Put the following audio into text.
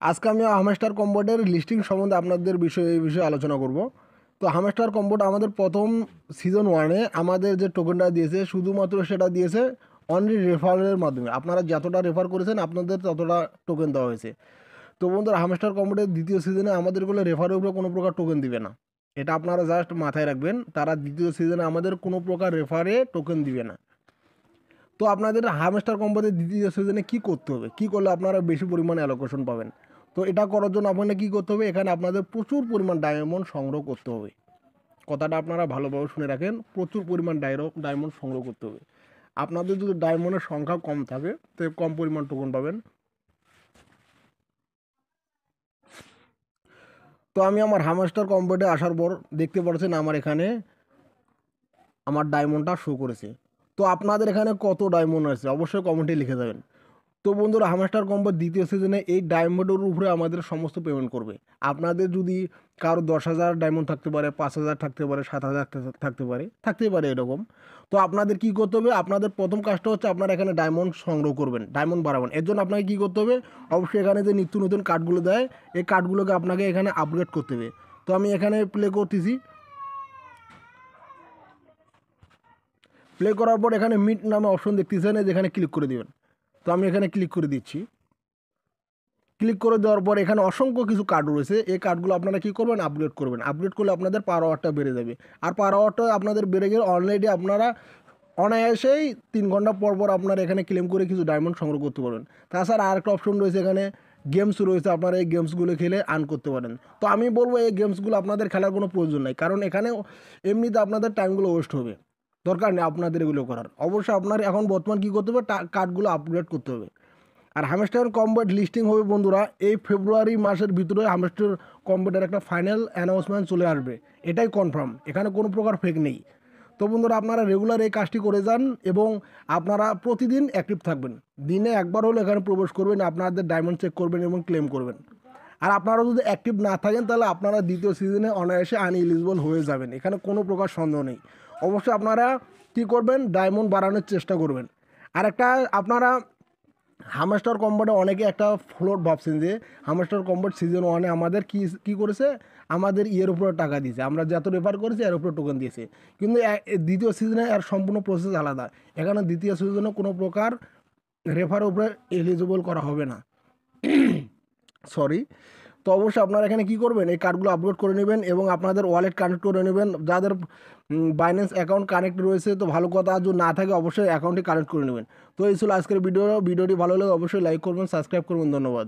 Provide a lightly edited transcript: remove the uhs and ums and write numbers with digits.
আজকে আমি hamster কম্বোটের listing সম্বন্ধে আপনাদের এই বিষয়ে আলোচনা করব। তো হামস্টার কম্বোট আমাদের প্রথম সিজন 1-এ আমাদের যে টোকেনটা দিয়েছে শুধুমাত্র সেটা দিয়েছে অনলি রেফারের মাধ্যমে। আপনারা যতটা রেফার করেছেন আপনাদের ততটা টোকেন দেওয়া হয়েছে। তো বন্ধুরা, হামস্টার কম্বোটের দ্বিতীয় সিজনে আমাদেরগুলো রেফারের উপরে কোনো প্রকার টোকেন দিবে না। এটা আপনারা জাস্ট মাথায় রাখবেন, তারা দ্বিতীয় সিজনে আমাদের কোনো প্রকার রেফারে টোকেন দিবে না। তো আপনাদের হামস্টার কম্বোতে দ্বিতীয় সিজনে কী করতে হবে, কী করলে আপনারা বেশি পরিমাণে অ্যালোকেশন পাবেন? তো এটা করার জন্য আপনাদের কী করতে হবে, এখানে আপনাদের প্রচুর পরিমাণ ডায়মন্ড সংগ্রহ করতে হবে। কথাটা আপনারা ভালোভাবে শুনে রাখেন, প্রচুর পরিমাণ ডায়মন্ড সংগ্রহ করতে হবে। আপনাদের যদি ডায়মন্ডের সংখ্যা কম থাকে তো কম পরিমাণ টোকন পাবেন। তো আমি আমার হামস্টার কম্বোতে আসার পর দেখতে পাচ্ছেন আমার এখানে আমার ডায়মন্ডটা শো করেছে। তো আপনাদের এখানে কত ডায়মন্ড আছে অবশ্যই কমেন্টে লিখে দেবেন। তো বন্ধুরা, হামস্টার কম্বোর দ্বিতীয় সিজনে এই ডায়মন্ডের উপরে আমাদের সমস্ত পেমেন্ট করবে। আপনাদের যদি কারো 10,000 ডায়মন্ড থাকতে পারে, 5,000 থাকতে পারে, 7,000 থাকতেই পারে এরকম। তো আপনাদের কী করতে হবে, আপনাদের প্রথম কাজটা হচ্ছে আপনারা এখানে ডায়মন্ড সংগ্রহ করবেন, ডায়মন্ড বাড়াবেন। এর জন্য আপনাকে কী করতে হবে, অবশ্যই এখানে যে নিত্য নতুন কার্ডগুলো দেয় এই কার্ডগুলোকে আপনাকে এখানে আপগ্রেড করতে হবে। তো আমি এখানে প্লে করতেছি। প্লে করার পর এখানে মিট নামে অপশন দেখতেছেন, যেখানে ক্লিক করে দেবেন। তো আমি এখানে ক্লিক করে দিচ্ছি। ক্লিক করে দেওয়ার পর এখানে অসংখ্য কিছু কার্ড রয়েছে, এই কার্ডগুলো আপনারা কী করবেন, আপগ্রেড করবেন। আপগ্রেড করলে আপনাদের পাওয়ার আওয়ারটা বেড়ে যাবে। আর পাওয়ার আওয়ারটা আপনাদের বেড়ে গেলে অলরেডি আপনারা অনায়াসেই 3 ঘন্টা পর পর আপনারা এখানে ক্লেম করে কিছু ডায়মন্ড সংগ্রহ করতে পারবেন। তাছাড়া আরেকটা অপশন রয়েছে, এখানে গেমস রয়েছে, আপনারা এই গেমসগুলো খেলে আর্ন করতে পারেন। তো আমি বলবো এই গেমসগুলো আপনাদের খেলার কোনো প্রয়োজন নাই, কারণ এখানে এমনিতে আপনাদের টাইমগুলো ওয়েস্ট হবে। দরকার নেই আপনাদের এগুলো করার। অবশ্যই আপনার এখন বর্তমান কী করতে হবে, কার্ডগুলো আপগ্রেড করতে হবে। আর হামস্টার কম্বোট লিস্টিং হবে বন্ধুরা এই ফেব্রুয়ারি মাসের ভিতরে। হামস্টার কম্বোটের একটা ফাইনাল অ্যানাউন্সমেন্ট চলে আসবে, এটাই কনফার্ম, এখানে কোনো প্রকার ফেক নেই। তো বন্ধুরা, আপনারা রেগুলার এই কাজটি করে যান এবং আপনারা প্রতিদিন অ্যাক্টিভ থাকবেন। দিনে একবার হলে এখানে প্রবেশ করবেন, আপনাদের ডায়মন্ড চেক করবেন এবং ক্লেম করবেন। আর আপনারা যদি অ্যাক্টিভ না থাকেন তাহলে আপনারা দ্বিতীয় সিজনে অনায়াসে আনএলিজিবল হয়ে যাবেন, এখানে কোনো প্রকার সন্দেহ নেই। অবশ্যই আপনারা কী করবেন, ডায়মন্ড বাড়ানোর চেষ্টা করবেন। আর একটা আপনারা হামস্টার কম্বোটে অনেকে একটা ফ্লোট ভাবছেন যে হামস্টার কম্বোট সিজন 1-এ আমাদের কী করেছে, আমাদের ইয়ের উপরে টাকা দিয়েছে, আমরা যত রেফার করেছি এর উপরে টোকেন দিয়েছে। কিন্তু দ্বিতীয় সিজনে এর সম্পূর্ণ প্রসেস আলাদা। এখানে দ্বিতীয় সিজনে কোনো প্রকার রেফার উপরে এলিজিবল করা হবে না, সরি। তো অবশ্যই আপনারা এখানে কী করবেন, এই কার্ডগুলো আপলোড করে নেবেন এবং আপনাদের ওয়ালেট কানেক্ট করে নেবেন। যাদের বাইন্যান্স অ্যাকাউন্ট কানেক্ট রয়েছে তো ভালো কথা, আর যদি না থাকে অবশ্যই অ্যাকাউন্টটি কানেক্ট করে নেবেন। তো এই ছিল আজকের ভিডিওটি ভালো লাগলে অবশ্যই লাইক করবেন, সাবস্ক্রাইব করবেন। ধন্যবাদ।